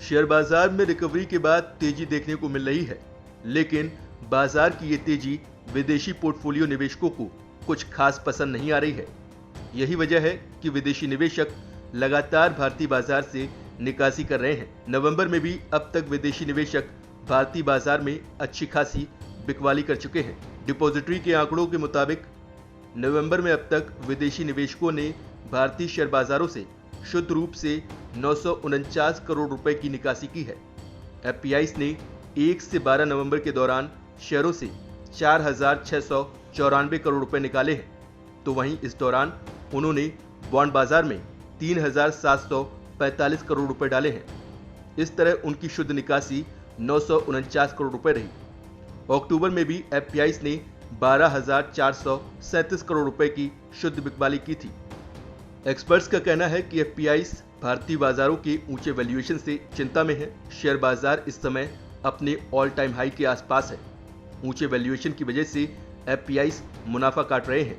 Share बाजार में recovery के बाद तेजी देखने को मिल रही है, लेकिन बाजार की ये तेजी विदेशी पोर्टफोलियो निवेशकों को कुछ खास पसंद नहीं आ रही है। यही वजह है कि विदेशी निवेशक लगातार भारतीय बाजार से निकासी कर रहे हैं। नवंबर में भी अब तक विदेशी निवेशक भारतीय बाजार में अच्छी खासी बिकवाली कर चुके हैं। डिपॉजिटरी के आंकड़ों के मुताबिक नवंबर में अब तक विदेशी निवेशकों ने भारतीय शेयर बाजारों से शुद्ध रूप से 949 करोड़ रुपए की निकासी की है। एफपीआईज ने 1 से 12 नवंबर के दौरान शेयरों से 4,694 करोड़ रुपए निकाले हैं, तो वहीं इस दौरान उन्होंने बॉन्ड बाजार में 3,745 करोड़ रुपए डाले हैं। इस तरह उनकी शुद्ध निकासी 949 करोड़ रुपए रही। अक्टूबर में भी एफपीआईज ने 12,437 करोड़ रुपए की शुद्ध बिकवाली की थी। एक्सपर्ट्स का कहना है कि एफपीआईज भारतीय बाजारों के ऊंचे वैल्यूएशन से चिंता में है। शेयर बाजार इस समय अपने ऑल टाइम हाई के आसपास है। ऊंचे वैल्यूएशन की वजह से एफपीआईज मुनाफा काट रहे हैं।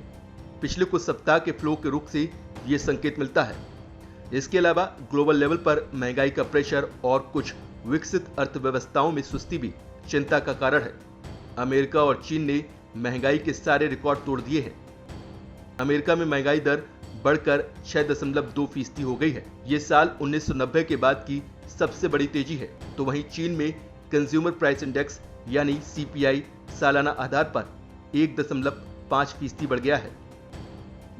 पिछले कुछ सप्ताह के फ्लो के रुख से ये संकेत मिलता है। इसके अलावा ग्लोबल लेवल पर महंगाई का प्रेशर और कुछ विकसित अर्थव्यवस्थाओं में सुस्ती भी चिंता का कारण है। अमेरिका और चीन ने महंगाई के सारे रिकॉर्ड तोड़ दिए हैं। अमेरिका में महंगाई दर बढ़कर 6.2% हो गई है। ये साल 1990 के बाद की सबसे बड़ी तेजी है। तो वहीं चीन में कंज्यूमर प्राइस इंडेक्स यानी सीपीआई सालाना आधार पर 1.5% बढ़ गया है।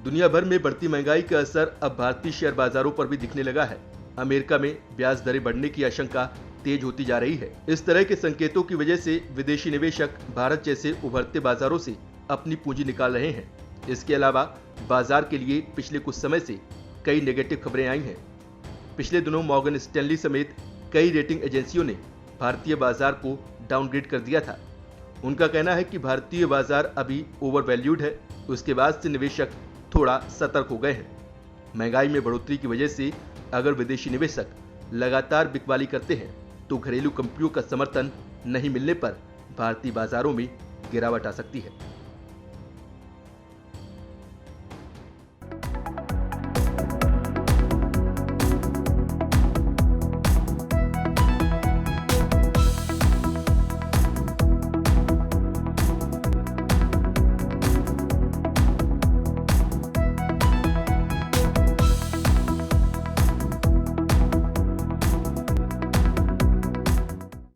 दुनिया भर में बढ़ती महंगाई का असर अब भारतीय शेयर बाजारों पर भी दिखने लगा है। अमेरिका में ब्याज दरें बढ़ने की आशंका तेज होती जा रही है। इस तरह के संकेतों की वजह से विदेशी निवेशक भारत जैसे उभरते बाजारों से अपनी पूंजी निकाल रहे हैं। इसके अलावा बाजार के लिए पिछले कुछ समय से कई नेगेटिव खबरें आई हैं। पिछले दिनों मॉर्गन स्टैनली समेत कई रेटिंग एजेंसियों ने भारतीय बाजार को डाउनग्रेड कर दिया था। उनका कहना है कि भारतीय बाजार अभी ओवरवैल्यूड है। उसके बाद से निवेशक थोड़ा सतर्क हो गए हैं। महंगाई में बढ़ोतरी की वजह से अगर विदेशी निवेशक लगातार बिकवाली करते हैं तो घरेलू कंपनियों का समर्थन नहीं मिलने पर भारतीय बाजारों में गिरावट आ सकती है।